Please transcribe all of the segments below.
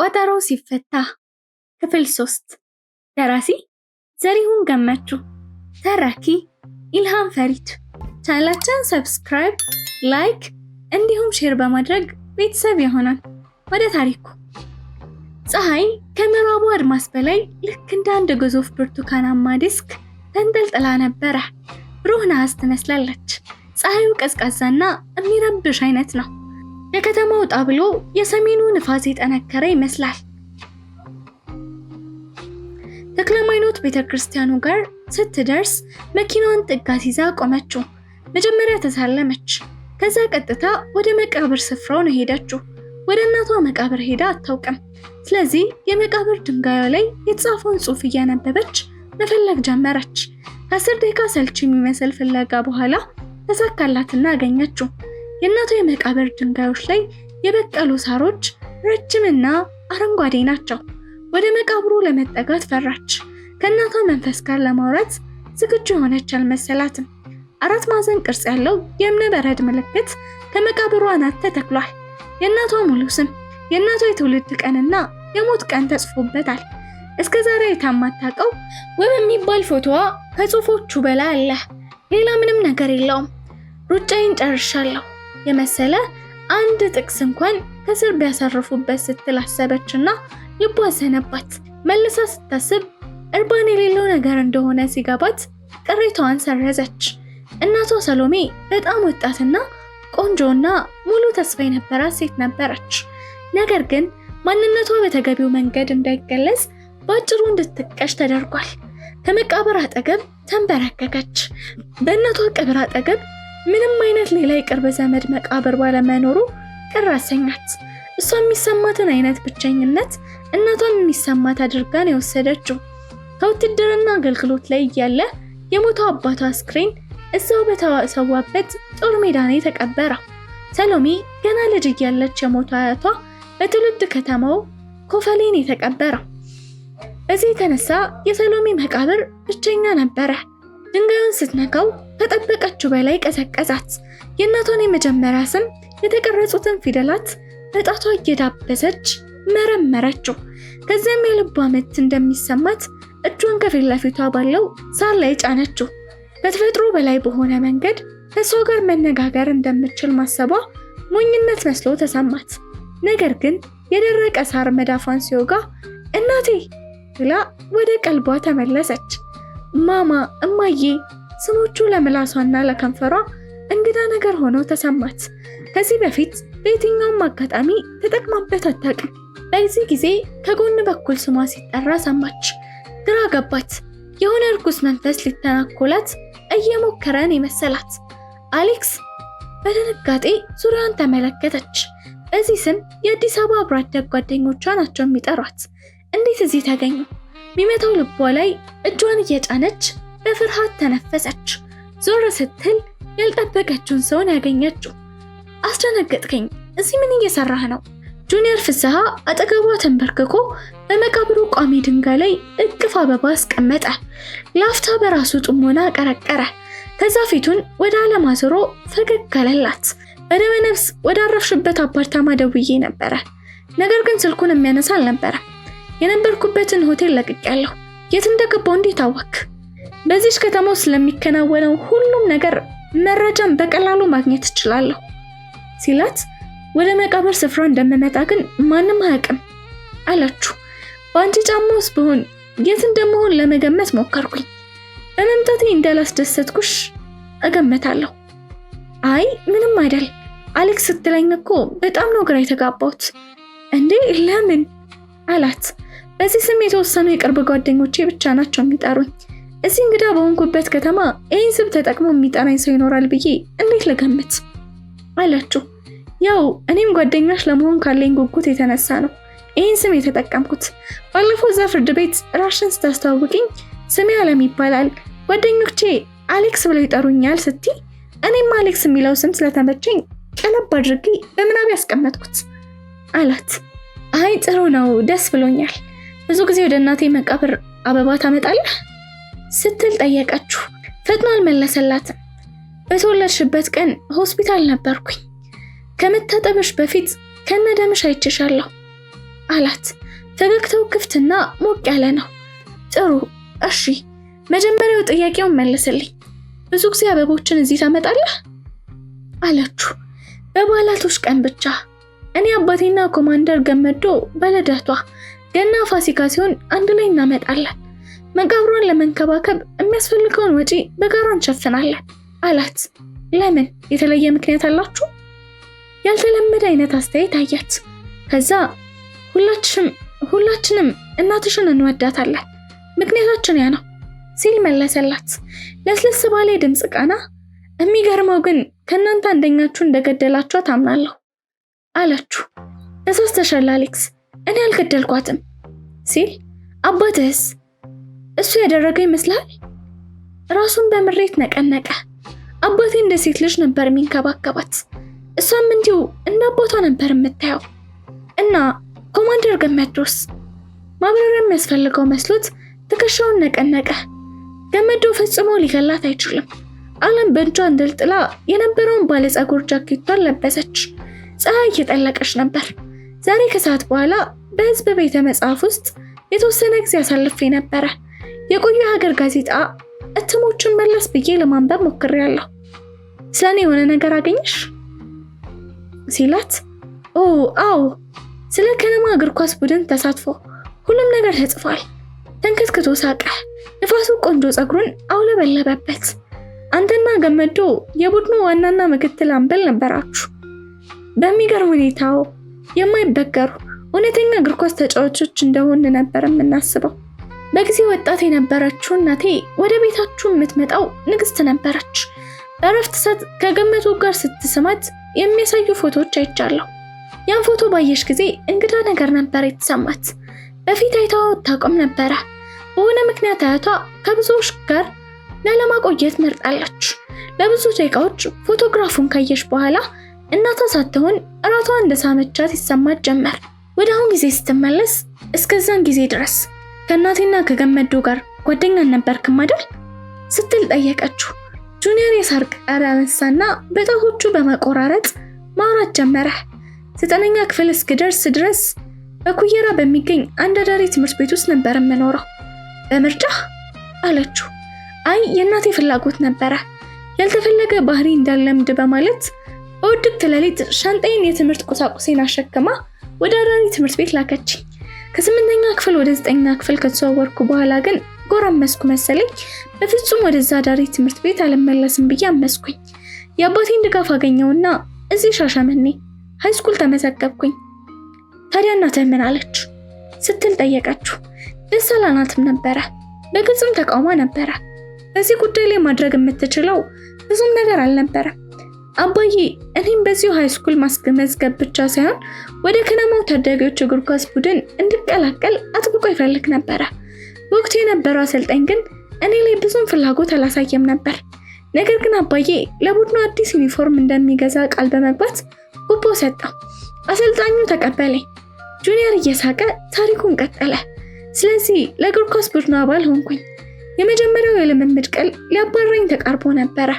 ቋጠሮ ሲፈታ ክፍል 3 ደራሲ ዘሪሁን ገመቹ ተራኪ ኢልሃም ፈሪድ ቻናላችንን ሰብስክራይብ ላይክ እንዲሁም ሼር በማድረግ ቤተሰብ ይሆናል። ወደ ታሪኩ ፀሐይ ከምዕራቡ አድማስ በላይ ልክ እንደ አንድ ግዙፍ ብርቱካናማ ዲስክ ተንጠልጥላ ነበረ። ብሩህ ነሐስ ትመስላለች። ፀሐዩ ቀዝቃዛና የሚረብሽ አይነት ነው። የከተማው ወጣ ብሎ የሰሜኑ ንፋስ የጠነከረ ይመስላል። ተክለማይኖት ቤተክርስቲያኑ ጋር ስትደርስ መኪናዋን ጥጋት ይዛ ቆመችው። መጀመሪያ ተሳለመች። ከዛ ቀጥታ ወደ መቃብር ስፍራው ነው ሄደችው። ወደ እናቷ መቃብር ሄዳ አታውቅም። ስለዚህ የመቃብር ድንጋዩ ላይ የተጻፈውን ጽሑፍ እያነበበች መፈለግ ጀመረች። ከ10 ደቂቃ ሰልች የሚመስል ፍለጋ በኋላ ተሳካላትና አገኘችው። የእናቷ የመቃብር ድንጋዮች ላይ የበቀሉ ሳሮች ረጅምና አረንጓዴ ናቸው። ወደ መቃብሩ ለመጠጋት ፈራች። ከእናቷ መንፈስ ጋር ለማውራት ዝግጁ ሆነች አልመሰላትም። 4 ማዕዘን ቅርጽ ያለው የእብነ በረድ ምልክት ከመቃብሩ አናት ተተክሏል። የእናቷ ሙሉ ስም፣ የእናቷ የትውልድ ቀንና የሞት ቀን ተጽፎበታል። እስከ ዛሬ የማታውቀው ውብ የሚባል ፎቶዋ ከጽሑፎቹ በላይ አለ። ሌላ ምንም ነገር የለውም። ሩጫዬን ጨርሻለሁ የመሰለ አንድ ጥቅስ እንኳን ከስር ቢያሳርፉበት ስትል አሰበችና ልቧ አዘነባት። መልሳ ስታስብ እርባን የሌለው ነገር እንደሆነ ሲገባት ቅሬታዋን ሰረዘች። እናቷ ሰሎሜ በጣም ወጣትና ቆንጆና ሙሉ ተስፋ የነበራት ሴት ነበረች። ነገር ግን ማንነቷ በተገቢው መንገድ እንዳይገለጽ በአጭሩ እንድትቀጭ ተደርጓል። ከመቃብር አጠገብ ተንበረከከች። በእናቷ ቀብር አጠገብ ምንም አይነት ሌላ የቅርብ ዘመድ መቃብር ባለመኖሩ ቅር አሰኛት። እሷ የሚሰማትን አይነት ብቸኝነት እናቷን የሚሰማት አድርጋን የወሰደችው። ከውትድርና አገልግሎት ላይ እያለ የሞተው አባቷ አስክሬን እዛው በተሰዋበት ጦር ሜዳ ነው የተቀበረው። ሰሎሜ ገና ልጅ እያለች የሞተው አያቷ በትውልድ ከተማው ኮፈሌን የተቀበረው። በዚህ የተነሳ የሰሎሜ መቃብር ብቸኛ ነበረ። ድንጋዩን ስትነካው ከጠበቀችው በላይ ቀሰቀሳት። የእናቷን የመጀመሪያ ስም የተቀረጹትን ፊደላት በጣቷ እየዳበሰች መረመረችው። ከዚያም የልቧ ምት እንደሚሰማት እጇን ከፊት ለፊቷ ባለው ሳር ላይ ጫነችው። ከተፈጥሮ በላይ በሆነ መንገድ ከሷ ጋር መነጋገር እንደምትችል ማሰቧ ሞኝነት መስሎ ተሰማት። ነገር ግን የደረቀ ሳር መዳፏን ሲወጋ እናቴ ብላ ወደ ቀልቧ ተመለሰች። ማማ፣ እማዬ ስሞቹ ለምላሷና ለከንፈሯ እንግዳ ነገር ሆነው ተሰማት። ከዚህ በፊት በየትኛውም አጋጣሚ ተጠቅማበት አታውቅም። በዚህ ጊዜ ከጎን በኩል ስሟ ሲጠራ ሰማች። ግራ ገባት። የሆነ እርኩስ መንፈስ ሊተናኮላት እየሞከረን የመሰላት። አሌክስ። በድንጋጤ ዙሪያዋን ተመለከተች። በዚህ ስም የአዲስ አበባ አብሮ አደግ ጓደኞቿ ናቸው የሚጠሯት። እንዴት እዚህ ተገኙ? ሚመታው ልቧ ላይ እጇን እየጫነች በፍርሃት ተነፈሰች። ዞር ስትል ያልጠበቀችውን ሰውን ያገኘችው። አስደነገጥከኝ። እዚህ ምን እየሰራህ ነው? ጁኒየር ፍስሐ አጠገቧ ተንበርክኮ በመቃብሩ ቋሚ ድንጋይ ላይ እቅፍ አበባ አስቀመጠ። ላፍታ በራሱ ጥሞና ቀረቀረ። ከዛ ፊቱን ወደ ዓለም አዞሮ ፈገግ አለላት። በደመ ነፍስ ወደ አረፍሽበት አፓርታማ ደውዬ ነበረ። ነገር ግን ስልኩን የሚያነሳ አልነበረም። የነበርኩበትን ሆቴል ለቅቄያለሁ። የት እንደገባው እንዴት አወክ? በዚህ ከተማ ስለሚከናወነው ሁሉም ነገር መረጃን በቀላሉ ማግኘት እችላለሁ ሲላት፣ ወደ መቃብር ስፍራ እንደምመጣ ግን ማንም አያውቅም አላችሁ። በአንቺ ጫማ ውስጥ ብሆን የት እንደምሆን ለመገመት ሞከርኩኝ። በመምጣቴ እንዳላስደሰትኩሽ እገምታለሁ። አይ ምንም አይደል አሌክስ ስትለኝ እኮ በጣም ነው ግራ የተጋባሁት። እንዴ ለምን አላት። በዚህ ስም የተወሰኑ የቅርብ ጓደኞቼ ብቻ ናቸው የሚጠሩኝ። እዚህ እንግዳ በሆንኩበት ከተማ ይህን ስም ተጠቅሞ የሚጠራኝ ሰው ይኖራል ብዬ እንዴት ልገምት አላችሁ። ያው እኔም ጓደኛሽ ለመሆን ካለኝ ጉጉት የተነሳ ነው ይህን ስም የተጠቀምኩት። ባለፈው እዛ ፍርድ ቤት ራሽን ስታስተዋውቅኝ ስሜ አለም ይባላል፣ ጓደኞቼ አሌክስ ብለው ይጠሩኛል ስትይ እኔም አሌክስ የሚለው ስም ስለተመቸኝ ቀለብ አድርጌ በምናብ ያስቀመጥኩት አላት። አይ ጥሩ ነው፣ ደስ ብሎኛል። ብዙ ጊዜ ወደ እናቴ መቃብር አበባ ታመጣለህ ስትል ጠየቀችው። ፈጥኖ አልመለሰላትም። በተወለድሽበት ቀን ሆስፒታል ነበርኩኝ። ከመታጠብሽ በፊት ከነደምሽ አይችሻለሁ አላት። ፈገግታው ክፍትና ሞቅ ያለ ነው። ጥሩ እሺ፣ መጀመሪያው ጥያቄውን መልስልኝ። ብዙ ጊዜ አበቦችን እዚህ ታመጣለህ? አለችው። በበዓላቶች ቀን ብቻ። እኔ አባቴና ኮማንደር ገመዶ በልደቷ ገና ፋሲካ ሲሆን አንድ ላይ እናመጣለን። መቃብሯን ለመንከባከብ የሚያስፈልገውን ወጪ በጋራ እንሸፍናለን አላት። ለምን? የተለየ ምክንያት አላችሁ? ያልተለመደ አይነት አስተያየት አያት። ከዛ ሁላችንም እናትሽን እንወዳታለን፣ ምክንያታችን ያ ነው ሲል መለሰላት። ለስለስ ባለ ድምጽ ቃና። የሚገርመው ግን ከእናንተ አንደኛችሁ እንደገደላችሁ ታምናለሁ አለችው። ተሳስተሻል አሌክስ፣ እኔ አልገደልኳትም ሲል። አባትህስ? እሱ ያደረገው ይመስላል? ራሱን በምሬት ነቀነቀ። አባቴ እንደ ሴት ልጅ ነበር የሚንከባከባት፣ እሷም እንዲሁ እንደ አባቷ ነበር የምታየው። እና ኮማንደር ገመዶስ? ማብራሪያ የሚያስፈልገው መስሎት ትከሻውን ነቀነቀ። ገመዶ ፈጽሞ ሊገላት አይችልም። ዓለም በእጇ እንደልጥላ የነበረውን ባለጸጉር ጃኬቷን ለበሰች። ፀሐይ እየጠለቀች ነበር። ዛሬ ከሰዓት በኋላ በህዝብ ቤተ መጽሐፍ ውስጥ የተወሰነ ጊዜ አሳልፌ ነበረ። የቆየ ሀገር ጋዜጣ እትሞችን መለስ ብዬ ለማንበብ ሞክሬያለሁ። ስለኔ የሆነ ነገር አገኘሽ ሲላት፣ አዎ፣ ስለ ከነማ እግር ኳስ ቡድን ተሳትፎ ሁሉም ነገር ተጽፏል። ተንከትክቶ ሳቀ። ንፋሱ ቆንጆ ፀጉሩን አውለበለበበት። አንተና ገመዶ የቡድኑ ዋናና ምክትል አምበል ነበራችሁ። በሚገርም ሁኔታው የማይበገሩ እውነተኛ እግር ኳስ ተጫዋቾች እንደሆነ ነበር የምናስበው። በጊዜ ወጣት የነበረችው እናቴ ወደ ቤታችሁ የምትመጣው ንግስት ነበረች። በእረፍት ሰዓት ከገመዶ ጋር ስትስማት የሚያሳዩ ፎቶዎች አይቻለሁ። ያን ፎቶ ባየሽ ጊዜ እንግዳ ነገር ነበር የተሰማት። በፊት አይታው ታቆም ነበረ። በሆነ ምክንያት አያቷ ከብዙዎች ጋር ላለማቆየት መርጣለች። ለብዙ ደቂቃዎች ፎቶግራፉን ካየሽ በኋላ እናቷ ሳትሆን እራቷ እንደሳመቻት ይሰማት ጀመር። ወደ አሁን ጊዜ ስትመለስ እስከዛን ጊዜ ድረስ ከእናቴና ከገመዶ ጋር ጓደኛ ነበርክም አይደል ስትል ጠየቀችው። ጁኒየር የሳር ቅጠል አነሳና በጣቶቹ በመቆራረጥ ማውራት ጀመረ። 9ኛ ክፍል እስክደርስ ድረስ በኩየራ በሚገኝ አንድ አዳሪ ትምህርት ቤት ውስጥ ነበር የምኖረው። በምርጫ አለችው። አይ የእናቴ ፍላጎት ነበረ። ያልተፈለገ ባህሪ እንዳለምድ በማለት በውድቅት ሌሊት ሻንጣዬን የትምህርት ቁሳቁሴን አሸክማ ወደ አዳሪ ትምህርት ቤት ላከችኝ። ከ8ኛ ክፍል ወደ 9ኛ ክፍል ከተዘዋወርኩ በኋላ ግን ጎረመስኩ መሰለኝ። በፍጹም ወደዛ አዳሪ ትምህርት ቤት አልመለስም ብዬ አመስኩኝ። የአባቴን ድጋፍ አገኘውና እዚህ ሻሸመኔ ሃይስኩል ተመዘገብኩኝ። ታዲያ እናትህ ምን አለች ስትል ጠየቀችው። ደስ አላናትም ነበረ። በግልጽም ተቃውማ ነበረ። በዚህ ጉዳይ ላይ ማድረግ የምትችለው ብዙም ነገር አልነበረም። አባዬ እኔም በዚሁ ሃይስኩል ማስመዝገብ ብቻ ሳይሆን ወደ ከነማው ታዳጊዎች እግር ኳስ ቡድን እንድቀላቀል አጥብቆ ይፈልግ ነበረ። በወቅቱ የነበረው አሰልጣኝ ግን እኔ ላይ ብዙም ፍላጎት አላሳየም ነበር። ነገር ግን አባዬ ለቡድኑ አዲስ ዩኒፎርም እንደሚገዛ ቃል በመግባት ጉቦ ሰጠው። አሰልጣኙ ተቀበለኝ። ጁኒየር እየሳቀ ታሪኩን ቀጠለ። ስለዚህ ለእግር ኳስ ቡድኑ አባል ሆንኩኝ። የመጀመሪያው የልምምድ ቀን ሊያባረኝ ተቃርቦ ነበረ።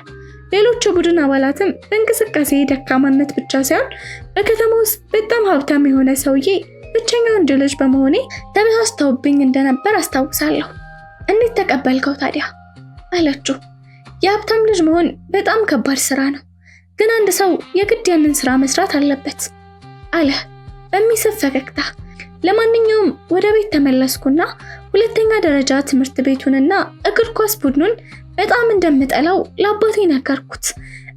ሌሎች ቡድን አባላትም በእንቅስቃሴ ደካማነት ብቻ ሳይሆን በከተማ ውስጥ በጣም ሀብታም የሆነ ሰውዬ ብቸኛው ወንድ ልጅ በመሆኔ ተበሳጭተውብኝ እንደነበር አስታውሳለሁ። እንዴት ተቀበልከው ታዲያ አለችው። የሀብታም ልጅ መሆን በጣም ከባድ ስራ ነው፣ ግን አንድ ሰው የግድ ያንን ስራ መስራት አለበት አለ በሚስብ ፈገግታ። ለማንኛውም ወደ ቤት ተመለስኩና 2ኛ ደረጃ ትምህርት ቤቱንና እግር ኳስ ቡድኑን በጣም እንደምጠላው ለአባቴ ነገርኩት።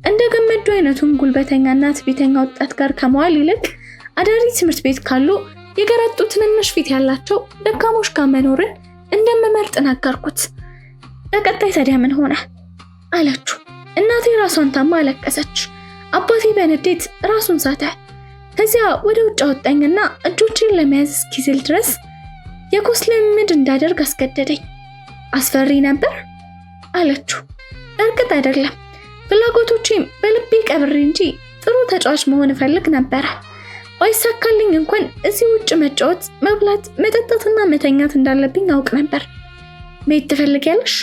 እንደ ገመዱ አይነቱን ጉልበተኛና ትዕቢተኛ ወጣት ጋር ከመዋል ይልቅ አዳሪ ትምህርት ቤት ካሉ የገረጡ ትንንሽ ፊት ያላቸው ደካሞች ጋር መኖርን እንደምመርጥ ነገርኩት። በቀጣይ ታዲያ ምን ሆነ አለችው። እናቴ ራሷን ታማ አለቀሰች። አባቴ በንዴት ራሱን ሳተ። ከዚያ ወደ ውጭ አወጣኝና እጆቼን ለመያዝ እስኪዝል ድረስ የኳስ ልምምድ እንዳደርግ አስገደደኝ። አስፈሪ ነበር አለችው። እርግጥ አይደለም፣ ፍላጎቶቼም በልቤ ቀብሬ እንጂ ጥሩ ተጫዋች መሆን እፈልግ ነበረ። ባይሳካልኝ እንኳን እዚህ ውጭ መጫወት፣ መብላት፣ መጠጣትና መተኛት እንዳለብኝ አውቅ ነበር። መሄድ ትፈልጊያለሽ?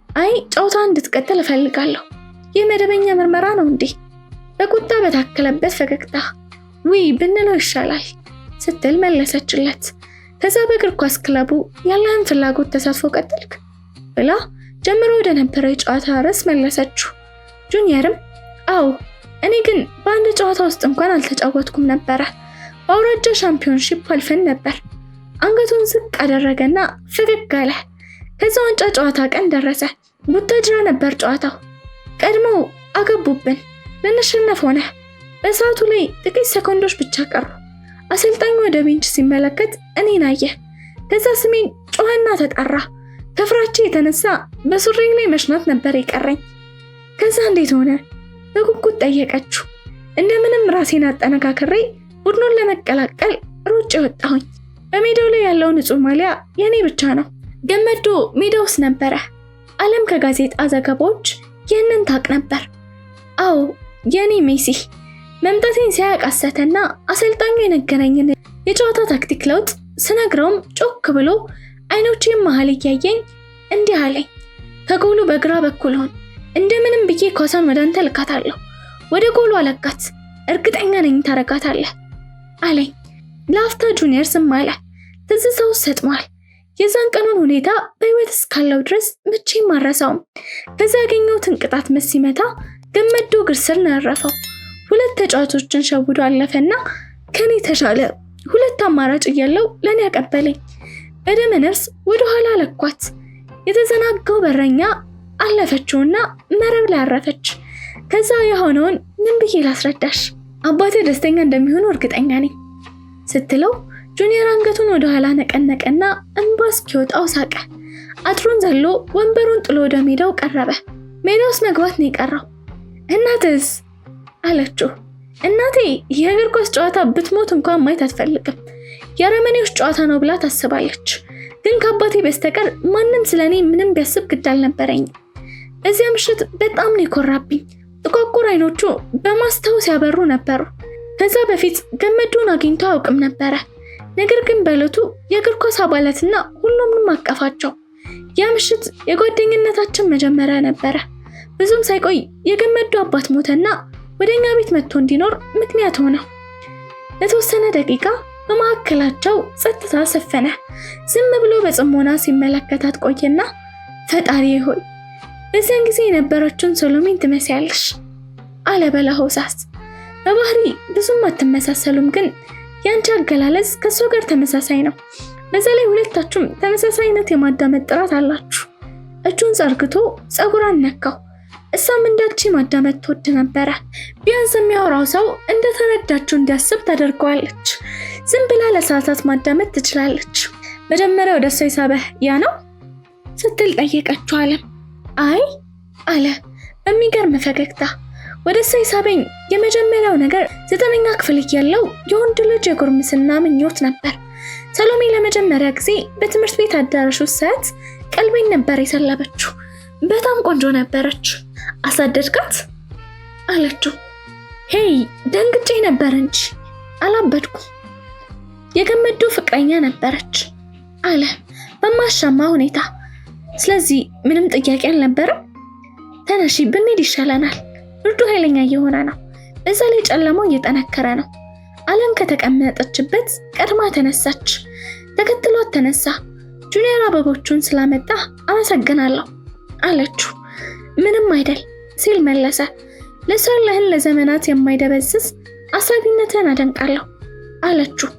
አይ ጨዋታ እንድትቀጥል እፈልጋለሁ። ይህ መደበኛ ምርመራ ነው እንዴ? በቁጣ በታከለበት ፈገግታ። ውይ ብንለው ይሻላል ስትል መለሰችለት። ከዛ በእግር ኳስ ክለቡ ያለህን ፍላጎት ተሳትፎ ቀጥልክ ብላ ጀምሮ ወደ ነበረው የጨዋታ ርዕስ መለሰችው። ጁኒየርም አዎ እኔ ግን በአንድ ጨዋታ ውስጥ እንኳን አልተጫወትኩም ነበረ። በአውራጃ ሻምፒዮንሺፕ አልፈን ነበር። አንገቱን ዝቅ አደረገና ፈገግ አለ። ከዛ ዋንጫ ጨዋታ ቀን ደረሰ። ቡታጅራ ነበር ጨዋታው። ቀድሞ አገቡብን። ልንሸነፍ ሆነ። በሰዓቱ ላይ ጥቂት ሰኮንዶች ብቻ ቀሩ። አሰልጣኙ ወደ ቤንች ሲመለከት እኔን አየ። ከዛ ስሜን ጮኸና ተጠራ። ከፍራቼ የተነሳ በሱሪ ላይ መሽናት ነበር የቀረኝ። ከዛ እንዴት ሆነ በጉጉት ጠየቀችው። እንደምንም ራሴን አጠነካክሬ ቡድኑን ለመቀላቀል ሮጬ ወጣሁኝ። በሜዳው ላይ ያለው ንጹህ ማሊያ የኔ ብቻ ነው። ገመዶ ሜዳው ውስጥ ነበረ። ዓለም ከጋዜጣ ዘገባዎች ይህንን ታቅ ነበር። አዎ የኔ ሜሲ መምጣቴን ሲያቃሰተና አሰልጣኙ የነገረኝን የጨዋታ ታክቲክ ለውጥ ስነግረውም ጮክ ብሎ አይኖቼን መሃል እያየኝ እንዲህ አለኝ። ከጎሉ በግራ በኩል ሆን እንደምንም ብዬ ኳሷን ወደ አንተ ልካታለሁ። ወደ ጎሉ አለጋት። እርግጠኛ ነኝ ታረጋታለህ አለኝ። ለአፍታ ጁኒየር ዝም አለ። ትዝታው ሰጥሟል። የዛን ቀኑን ሁኔታ በህይወት እስካለው ድረስ መቼም አልረሳውም። ከዛ ያገኘሁትን ቅጣት ምት ሲመታ ገመዶ እግር ስር ነው ያረፈው። ሁለት ተጫዋቾችን ሸውዶ አለፈና ከኔ ተሻለ ሁለት አማራጭ እያለው ለኔ ያቀበለኝ። በደመ ነፍስ ወደ ኋላ አለኳት። የተዘናጋው በረኛ አለፈችውና መረብ ላይ አረፈች። ከዛ የሆነውን ምን ብዬ ላስረዳሽ? አባቴ ደስተኛ እንደሚሆኑ እርግጠኛ ነኝ ስትለው ጁኒየር አንገቱን ወደ ኋላ ነቀነቀና እንባ እስኪወጣው ሳቀ። አጥሩን ዘሎ ወንበሩን ጥሎ ወደ ሜዳው ቀረበ። ሜዳው ውስጥ መግባት ነው የቀረው። እናትስ አለችው። እናቴ የእግር ኳስ ጨዋታ ብትሞት እንኳን ማየት አትፈልግም። የአረመኔዎች ጨዋታ ነው ብላ ታስባለች። ግን ከአባቴ በስተቀር ማንም ስለኔ ምንም ቢያስብ ግድ አልነበረኝም። በዚያ ምሽት በጣም ነው የኮራብኝ። ጥቋቁር አይኖቹ በማስታወስ ያበሩ ነበሩ። ከዛ በፊት ገመዶን አግኝቶ አያውቅም ነበረ። ነገር ግን በዕለቱ የእግር ኳስ አባላትና ሁሉም አቀፋቸው። ያ ምሽት የጓደኝነታችን መጀመሪያ ነበረ። ብዙም ሳይቆይ የገመዶ አባት ሞተና ወደኛ ቤት መጥቶ እንዲኖር ምክንያት ሆነ። ለተወሰነ ደቂቃ በመካከላቸው ጸጥታ ሰፈነ። ዝም ብሎ በጽሞና ሲመለከታት ቆየና ፈጣሪ ሆይ በዚያን ጊዜ የነበረችውን ሰሎሜን ትመስያለሽ አለ በለሆሳስ። በባህሪ ብዙም አትመሳሰሉም፣ ግን ያንቺ አገላለጽ ከሷ ጋር ተመሳሳይ ነው። በዛ ላይ ሁለታችሁም ተመሳሳይነት የማዳመጥ ጥራት አላችሁ። እጁን ዘርግቶ ጸጉሯን ነካው። እሷም እንዳቺ ማዳመጥ ትወድ ነበረ። ቢያንስ የሚያወራው ሰው እንደተረዳችው እንዲያስብ ታደርገዋለች። ዝም ብላ ለሰዓታት ማዳመጥ ትችላለች። መጀመሪያ ወደ እሷ የሳበህ ያ ነው ስትል ጠየቀችው። አለም አይ አለ በሚገርም ፈገግታ። ወደ እሷ የሳበኝ የመጀመሪያው ነገር 9ኛ ክፍል እያለሁ የወንድ ልጅ የጉርምስና ምኞት ነበር። ሰሎሜ ለመጀመሪያ ጊዜ በትምህርት ቤት አዳራሽ ውስጥ ሳያት ቀልቤን ነበር የሰለበችው። በጣም ቆንጆ ነበረች። አሳደድካት አለችው። ሄይ ደንግጬ ነበር እንጂ አላበድኩም። የገመዶ ፍቅረኛ ነበረች አለ በማሻማ ሁኔታ። ስለዚህ ምንም ጥያቄ አልነበረም። ተነሺ ብንሄድ ይሻለናል። ብርዱ ኃይለኛ እየሆነ ነው። በዛ ላይ ጨለማው እየጠነከረ ነው። አለም ከተቀመጠችበት ቀድማ ተነሳች። ተከትሏት ተነሳ። ጁኒየር አበቦቹን ስላመጣ አመሰግናለሁ አለችው። ምንም አይደል ሲል መለሰ። ለሰለህን ለዘመናት የማይደበዝዝ አሳቢነትን አደንቃለሁ አለችው።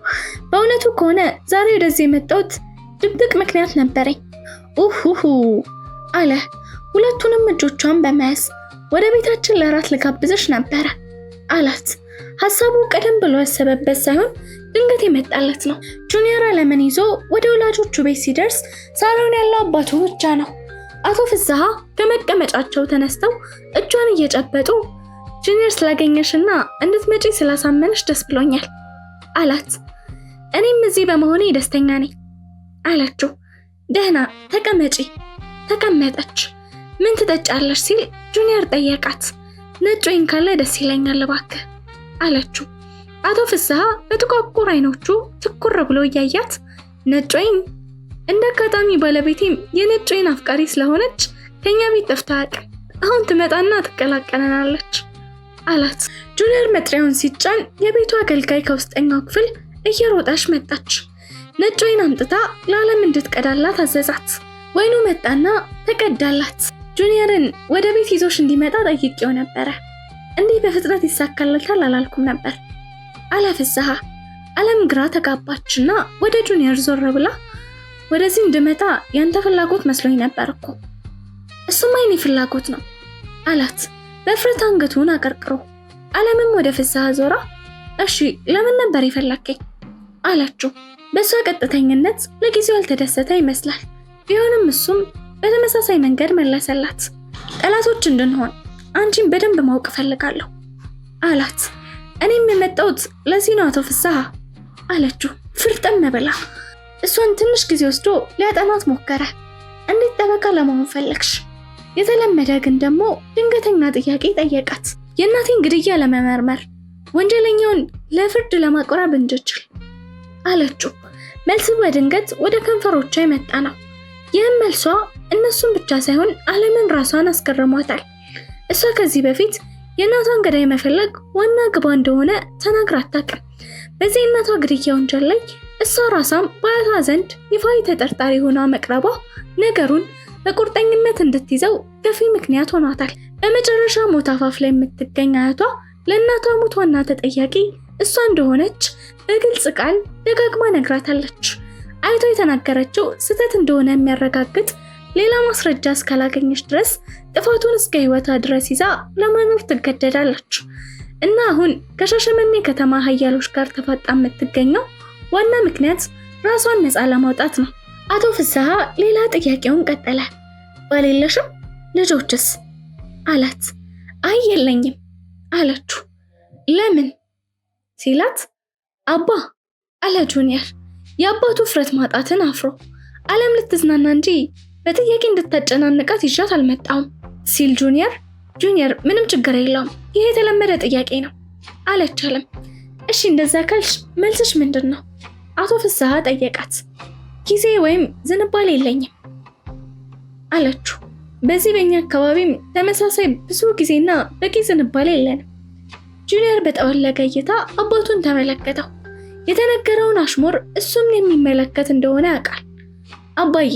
በእውነቱ ከሆነ ዛሬ ወደዚህ የመጣሁት ድብቅ ምክንያት ነበረኝ። ኡሁሁ አለ ሁለቱንም እጆቿን በመያዝ ወደ ቤታችን ለራት ልጋብዝሽ ነበረ አላት። ሐሳቡ ቀደም ብሎ ያሰበበት ሳይሆን ድንገት የመጣለት ነው። ጁኒየር አለምን ይዞ ወደ ወላጆቹ ቤት ሲደርስ ሳሎን ያለው አባቱ ብቻ ነው። አቶ ፍስሐ ከመቀመጫቸው ተነስተው እጇን እየጨበጡ ጁኒየር ስላገኘሽና እንድትመጪ ስላሳመነሽ ደስ ብሎኛል አላት። እኔም እዚህ በመሆኔ ደስተኛ ነኝ አለችው። ደህና ተቀመጪ። ተቀመጠች። ምን ትጠጫለሽ ሲል ጁኒየር ጠየቃት። ነጭ ወይን ካለ ደስ ይለኛል እባክህ አለችው። አቶ ፍስሐ በጥቋቁር አይኖቹ ትኩር ብሎ እያያት ነጭ ወይን? እንደ አጋጣሚ ባለቤቴም የነጭ ወይን አፍቃሪ ስለሆነች ከኛ ቤት ጠፍታ አያውቅም። አሁን ትመጣና ትቀላቀለናለች አላት። ጁኒየር መጥሪያውን ሲጫን የቤቱ አገልጋይ ከውስጠኛው ክፍል እየሮጠች መጣች። ነጭ ወይን አምጥታ ለዓለም እንድትቀዳላት አዘዛት። ወይኑ መጣና ተቀዳላት። ጁኒየርን ወደ ቤት ይዞሽ እንዲመጣ ጠይቄው ነበረ። እንዲህ በፍጥነት ይሳካልታል አላልኩም ነበር አለ ፍስሐ። ዓለም ግራ ተጋባችና ወደ ጁኒየር ዞር ብላ ወደዚህ እንድመጣ ያንተ ፍላጎት መስሎኝ ነበር እኮ። እሱም የኔ ፍላጎት ነው አላት በፍርሃት አንገቱን አቀርቅሮ። ዓለምም ወደ ፍስሐ ዞራ እሺ ለምን ነበር የፈለከኝ አለችው። በሷ ቀጥተኝነት ለጊዜው ያልተደሰተ ይመስላል። ቢሆንም እሱም በተመሳሳይ መንገድ መለሰላት። ጠላቶች እንድንሆን አንቺን በደንብ ማወቅ ፈልጋለሁ አላት። እኔም የመጣሁት ለዚህ ነው አቶ ፍስሐ አለችው ፍርጠም ብላ። እሷን ትንሽ ጊዜ ወስዶ ሊያጠናት ሞከረ። እንዴት ጠበቃ ለመሆን ፈለግሽ? የተለመደ ግን ደግሞ ድንገተኛ ጥያቄ ጠየቃት። የእናቴን ግድያ ለመመርመር ወንጀለኛውን ለፍርድ ለማቅረብ እንድችል አለችው። መልሱ በድንገት ወደ ከንፈሮቿ የመጣ ነው። ይህም መልሷ እነሱን ብቻ ሳይሆን ዓለምን ራሷን አስገርሟታል። እሷ ከዚህ በፊት የእናቷን ገዳይ መፈለግ ዋና ግባ እንደሆነ ተናግራ አታውቅም። በዚህ እናቷ ግድያ ወንጀል ላይ እሷ ራሷም በአያቷ ዘንድ ይፋዊ ተጠርጣሪ ሆና መቅረቧ ነገሩን በቁርጠኝነት እንድትይዘው ገፊ ምክንያት ሆኗታል። በመጨረሻ ሞት አፋፍ ላይ የምትገኝ አያቷ ለእናቷ ሞት ዋና ተጠያቂ እሷ እንደሆነች በግልጽ ቃል ደጋግማ ነግራታለች። አይቷ የተናገረችው ስህተት እንደሆነ የሚያረጋግጥ ሌላ ማስረጃ እስካላገኘች ድረስ ጥፋቱን እስከ ሕይወቷ ድረስ ይዛ ለመኖር ትገደዳለች እና አሁን ከሻሸመኔ ከተማ ኃያሎች ጋር ተፋጣ የምትገኘው ዋና ምክንያት ራሷን ነፃ ለማውጣት ነው። አቶ ፍስሐ ሌላ ጥያቄውን ቀጠለ። ባል የለሽም? ልጆችስ? አላት። አይ የለኝም አለችው። ለምን ሲላት አባ አለ ጁኒየር የአባቱ ፍረት ማጣትን አፍሮ። ዓለም ልትዝናና እንጂ በጥያቄ እንድታጨናንቃት ይዣት አልመጣሁም ሲል ጁኒየር ምንም ችግር የለውም ይሄ የተለመደ ጥያቄ ነው አለች ዓለም። እሺ እንደዛ ካልሽ መልስሽ ምንድን ነው? አቶ ፍስሐ ጠየቃት። ጊዜ ወይም ዝንባሌ የለኝም አለችው። በዚህ በእኛ አካባቢም ተመሳሳይ ብዙ ጊዜና በቂ ዝንባሌ የለንም። ጁኒየር በጠወለገ እይታ አባቱን ተመለከተው። የተነገረውን አሽሙር እሱም የሚመለከት እንደሆነ ያውቃል። አባዬ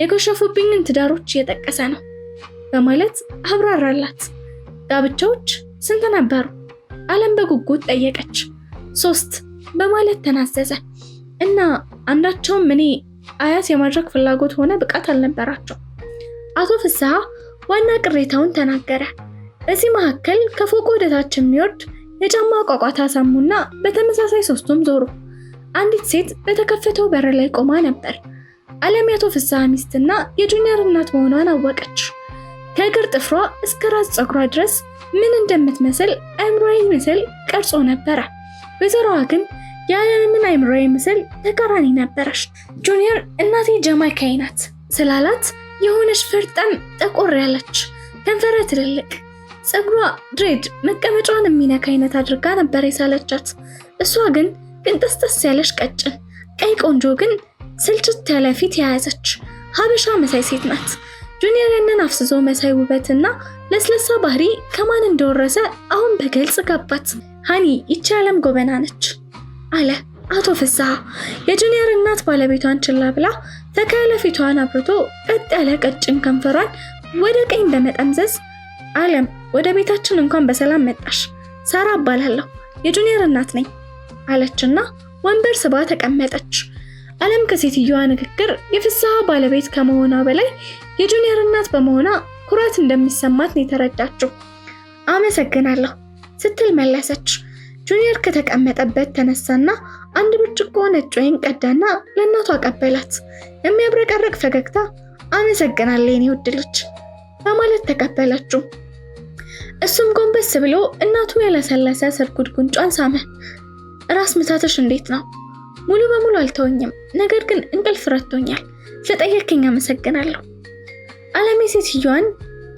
የከሸፉብኝን ትዳሮች እየጠቀሰ ነው በማለት አብራራላት። ጋብቻዎች ስንት ነበሩ? ዓለም በጉጉት ጠየቀች። 3 በማለት ተናዘዘ እና አንዳቸውም እኔ አያት የማድረግ ፍላጎት ሆነ ብቃት አልነበራቸው። አቶ ፍስሐ ዋና ቅሬታውን ተናገረ። በዚህ መካከል ከፎቅ ወደታች የሚወርድ የጫማ ቋቋታ ሰሙና በተመሳሳይ 3ቱም ዞሩ። አንዲት ሴት በተከፈተው በር ላይ ቆማ ነበር። ዓለም የአቶ ፍስሐ ሚስትና የጁኒየር እናት መሆኗን አወቀች። ከእግር ጥፍሯ እስከ ራስ ፀጉሯ ድረስ ምን እንደምትመስል አእምሮአዊ ምስል ቀርጾ ነበረ። ወይዘሮዋ ግን የዓለምን አእምሮአዊ ምስል ተቃራኒ ነበረች። ጁኒየር እናቴ ጃማይካዊ ናት ስላላት የሆነች ፈርጠም ጠቆር ያለች ከንፈረ ትልልቅ ፀጉሯ ድሬድ መቀመጫዋን የሚነካ አይነት አድርጋ ነበር የሳለቻት። እሷ ግን ቅንጥስጥስ ያለች ቀጭን ቀይ ቆንጆ ግን ስልችት ያለ ፊት የያዘች ሀበሻ መሳይ ሴት ናት። ጁኒየር ያንን አፍስዞ መሳይ ውበትና ለስለሳ ባህሪ ከማን እንደወረሰ አሁን በግልጽ ገባት። ሃኒ ይቺ ዓለም ጎበና ነች አለ አቶ ፍስሐ። የጁኒየር እናት ባለቤቷን ችላ ብላ ፈካ ያለ ፊቷን አብርቶ ቀጥ ያለ ቀጭን ከንፈሯን ወደ ቀኝ በመጠምዘዝ ዓለም ወደ ቤታችን እንኳን በሰላም መጣሽ፣ ሳራ እባላለሁ፣ የጁኒየር እናት ነኝ አለችና ወንበር ስባ ተቀመጠች። ዓለም ከሴትዮዋ ንግግር የፍስሐ ባለቤት ከመሆኗ በላይ የጁኒየር እናት በመሆኗ ኩራት እንደሚሰማት ነው የተረዳችው። አመሰግናለሁ ስትል መለሰች። ጁኒየር ከተቀመጠበት ተነሳና አንድ ብርጭቆ ነጭ ወይን ቀዳና ለእናቷ አቀበላት። የሚያብረቀርቅ ፈገግታ አመሰግናለሁ የኔ ውድ ልጅ በማለት ተቀበለችው። እሱም ጎንበስ ብሎ እናቱ ያለሰለሰ ስርጉድ ጉንጯን ሳመ። ራስ ምታትሽ እንዴት ነው? ሙሉ በሙሉ አልተወኝም፣ ነገር ግን እንቅልፍ ረድቶኛል። ስለጠየከኝ አመሰግናለሁ። ዓለም ሴትዮዋን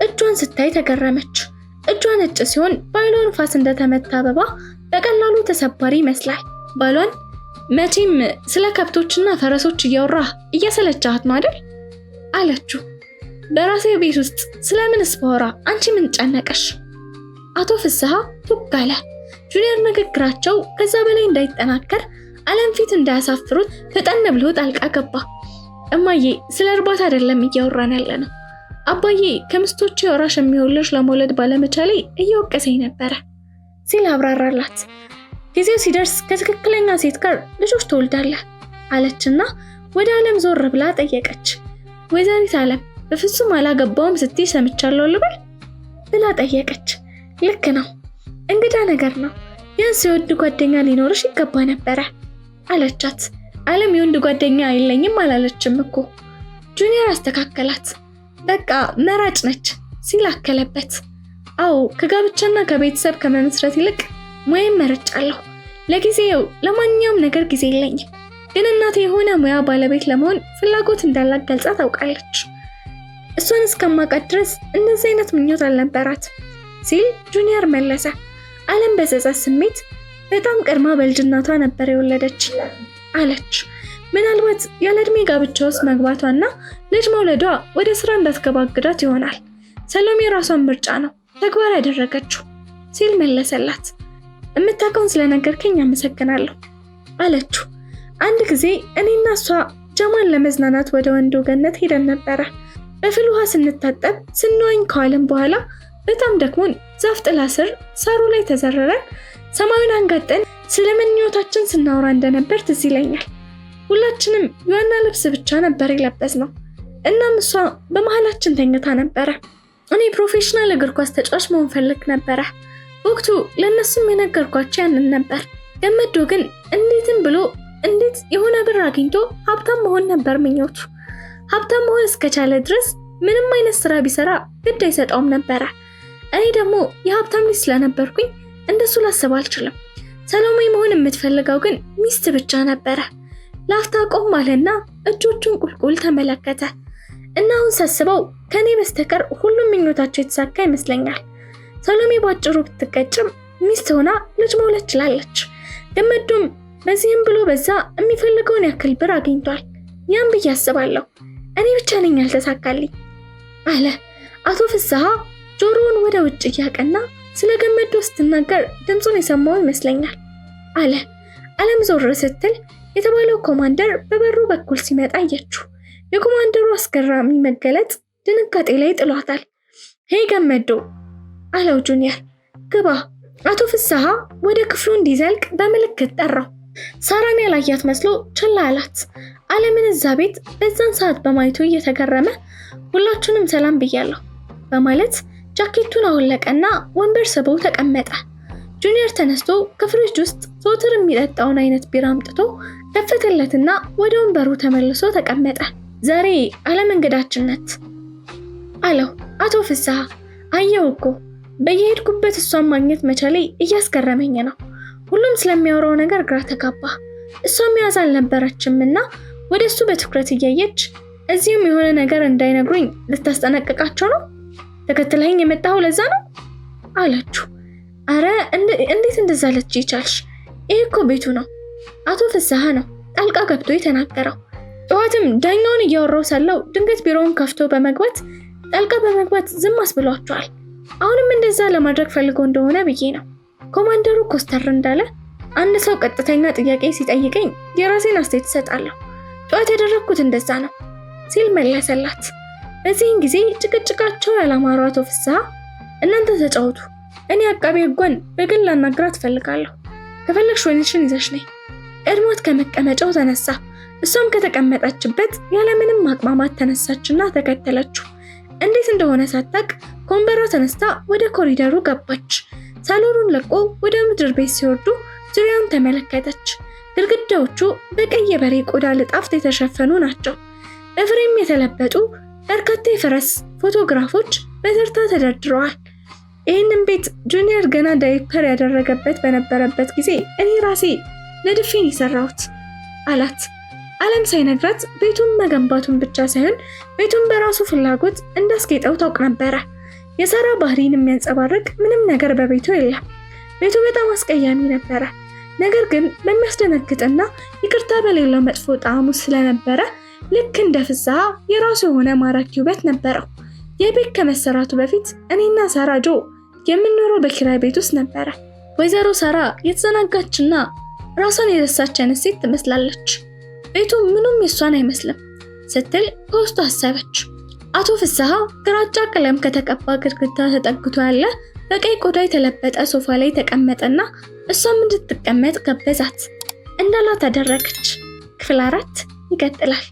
እጇን ስታይ ተገረመች። እጇ ነጭ ሲሆን ባሏ ንፋስ እንደተመታ አበባ በቀላሉ ተሰባሪ ይመስላል። ባሏን መቼም ስለ ከብቶችና ፈረሶች እያወራህ እያሰለቻት ነው አይደል አለችው። በራሴ ቤት ውስጥ ስለምንስ ባወራ አንቺ ምን ጨነቀሽ? አቶ ፍስሐ ቱግ አለ። ጁኒየር ንግግራቸው ከዛ በላይ እንዳይጠናከር ዓለም ፊት እንዳያሳፍሩት ፈጠን ብሎ ጣልቃ ገባ። እማዬ ስለ እርባታ አይደለም እያወራን ያለነው። አባዬ ከምስቶቼ ወራሽ የሚሆን ልጅ ለመውለድ ባለመቻሌ እየወቀሰኝ ነበረ ሲል አብራራላት። ጊዜው ሲደርስ ከትክክለኛ ሴት ጋር ልጆች ትወልዳለህ አለችና ወደ ዓለም ዞር ብላ ጠየቀች። ወይዘሪት ዓለም በፍጹም አላገባውም ስትይ ሰምቻለሁ ልበል ብላ ጠየቀች። ልክ ነው፣ እንግዳ ነገር ነው። ቢያንስ የወንድ ጓደኛ ሊኖርሽ ይገባ ነበረ አለቻት። ዓለም የወንድ ጓደኛ አይለኝም አላለችም እኮ። ጁኒየር አስተካከላት። በቃ መራጭ ነች ሲል አከለበት። አዎ ከጋብቻና ከቤተሰብ ከመመስረት ይልቅ ሙያም መርጫለሁ። ለጊዜው ለማንኛውም ነገር ጊዜ የለኝም፣ ግን እናቴ የሆነ ሙያ ባለቤት ለመሆን ፍላጎት እንዳላት ገልጻ ታውቃለች። እሷን እስከማውቃት ድረስ እንደዚህ አይነት ምኞት አልነበራት ሲል ጁኒየር መለሰ። ዓለም በጸጸት ስሜት በጣም ቀድማ በልጅነቷ ነበር የወለደች አለች። ምናልባት ያለ ዕድሜ ጋብቻ ውስጥ መግባቷና ልጅ መውለዷ ወደ ስራ እንዳትገባግዳት ይሆናል። ሰሎሜ የራሷን ምርጫ ነው ተግባር ያደረገችው ሲል መለሰላት። የምታውቀውን ስለነገርከኝ አመሰግናለሁ አለችው። አንድ ጊዜ እኔና እሷ ጀማል ለመዝናናት ወደ ወንዶ ገነት ሄደን ነበረ። በፍል ውሃ ስንታጠብ ስንዋኝ ከዋልን በኋላ በጣም ደክሞን ዛፍ ጥላ ስር ሳሩ ላይ ተዘረረን ሰማዩን አንጋጠን ስለምኞታችን ስናወራ እንደነበር ትዝ ይለኛል። ሁላችንም የዋና ልብስ ብቻ ነበር የለበስነው። እናም እሷ በመሃላችን ተኝታ ነበረ። እኔ ፕሮፌሽናል እግር ኳስ ተጫዋች መሆን ፈልግ ነበረ። ወቅቱ ለእነሱም የነገርኳቸው ያንን ነበር። ገመዶ ግን እንዴት የሆነ ብር አግኝቶ ሀብታም መሆን ነበር ምኞቱ። ሀብታም መሆን እስከቻለ ድረስ ምንም አይነት ስራ ቢሰራ ግድ አይሰጠውም ነበረ። እኔ ደግሞ የሀብታም ልጅ ስለነበርኩኝ እንደሱ ላስብ አልችልም። ሰሎሜ መሆን የምትፈልገው ግን ሚስት ብቻ ነበረ። ላፍታ ቆም አለና እጆቹን ቁልቁል ተመለከተ እና አሁን ሳስበው ከኔ በስተቀር ሁሉም ምኞታቸው የተሳካ ይመስለኛል። ሰሎሜ ባጭሩ ብትቀጭም ሚስት ሆና ልጅ መውለድ ችላለች። ገመዱም በዚህም ብሎ በዛ የሚፈልገውን ያክል ብር አግኝቷል። ያን ብዬ አስባለሁ። እኔ ብቻ ነኝ ያልተሳካልኝ አለ። አቶ ፍስሐ ጆሮውን ወደ ውጭ እያቀና ስለ ገመዱ ስትናገር ድምፁን የሰማው ይመስለኛል አለ። ዓለም ዞር ስትል የተባለው ኮማንደር በበሩ በኩል ሲመጣ አየችው። የኮማንደሩ አስገራሚ መገለጥ ድንጋጤ ላይ ጥሏታል። ሄይ ገመዶ አለው ጁኒየር። ግባ። አቶ ፍስሐ ወደ ክፍሉ እንዲዘልቅ በምልክት ጠራው። ሳራን ያላያት መስሎ ችላ አላት። ዓለምን እዛ ቤት በዛን ሰዓት በማየቱ እየተገረመ ሁላችንም ሰላም ብያለሁ በማለት ጃኬቱን አወለቀና ወንበር ስበው ተቀመጠ። ጁኒየር ተነስቶ ከፍሪጅ ውስጥ ዞትር የሚጠጣውን አይነት ቢራ አምጥቶ ከፈተለትና ወደ ወንበሩ ተመልሶ ተቀመጠ። ዛሬ ዓለም እንግዳችን ናት አለው አቶ ፍስሐ። አየው እኮ በየሄድኩበት እሷን ማግኘት መቻሌ እያስገረመኝ ነው። ሁሉም ስለሚያወራው ነገር ግራ ተጋባ። እሷም ያዝ አልነበረችምና ወደ እሱ በትኩረት እያየች እዚህም የሆነ ነገር እንዳይነግሩኝ ልታስጠነቅቃቸው ነው? ተከትለኝ የመጣው ለዛ ነው አለችው። አረ እንዴት እንደዛ ልትይ ይቻልሽ? ይሄ እኮ ቤቱ ነው። አቶ ፍስሐ ነው ጣልቃ ገብቶ የተናገረው። ጠዋትም ዳኛውን እያወራው ሳለው ድንገት ቢሮውን ከፍቶ ጣልቃ በመግባት ዝም አስብሏቸዋል። አሁንም እንደዛ ለማድረግ ፈልገው እንደሆነ ብዬ ነው። ኮማንደሩ ኮስተር እንዳለ አንድ ሰው ቀጥተኛ ጥያቄ ሲጠይቀኝ የራሴን አስተያየት እሰጣለሁ። ጠዋት ያደረኩት እንደዛ ነው ሲል መለሰላት። በዚህን ጊዜ ጭቅጭቃቸው ያላማረው አቶ ፍስሐ እናንተ ተጫወቱ፣ እኔ አቃቤ ሕጓን በግል ላናግራት እፈልጋለሁ። ከፈለግሽ ወይንሽን ይዘሽ ነይ። ቀድሞት ከመቀመጫው ተነሳ። እሷም ከተቀመጠችበት ያለምንም ማቅማማት ተነሳችና ተከተለችው። እንዴት እንደሆነ ሳታቅ ከወንበሯ ተነስታ ወደ ኮሪደሩ ገባች። ሳሎኑን ለቆ ወደ ምድር ቤት ሲወርዱ ዙሪያውን ተመለከተች። ግድግዳዎቹ በቀይ የበሬ ቆዳ ልጣፍት የተሸፈኑ ናቸው። በፍሬም የተለበጡ በርካታ የፈረስ ፎቶግራፎች በተርታ ተደርድረዋል። ይህንን ቤት ጁኒየር ገና ዳይፐር ያደረገበት በነበረበት ጊዜ እኔ ራሴ ለድፌን የሰራሁት አላት። ዓለም ሳይነግራት ቤቱን መገንባቱን ብቻ ሳይሆን ቤቱን በራሱ ፍላጎት እንዳስጌጠው ታውቅ ነበረ። የሳራ ባህሪን የሚያንጸባርቅ ምንም ነገር በቤቱ የለም። ቤቱ በጣም አስቀያሚ ነበረ። ነገር ግን በሚያስደነግጥና ይቅርታ በሌለው መጥፎ ጣዕሙ ስለነበረ ልክ እንደ ፍስሐ የራሱ የሆነ ማራኪ ውበት ነበረው። የቤት ከመሰራቱ በፊት እኔና ሳራ የምንኖረው በኪራይ ቤት ውስጥ ነበረ። ወይዘሮ ሳራ የተዘናጋችና ራሷን የረሳች አይነት ሴት ትመስላለች። ቤቱ ምንም የሷን አይመስልም ስትል በውስጡ አሰበች። አቶ ፍስሐ ግራጫ ቀለም ከተቀባ ግድግዳ ተጠግቶ ያለ በቀይ ቆዳ የተለበጠ ሶፋ ላይ ተቀመጠና እሷም እንድትቀመጥ ገበዛት። እንዳላት አደረገች። ክፍል 4 ይቀጥላል።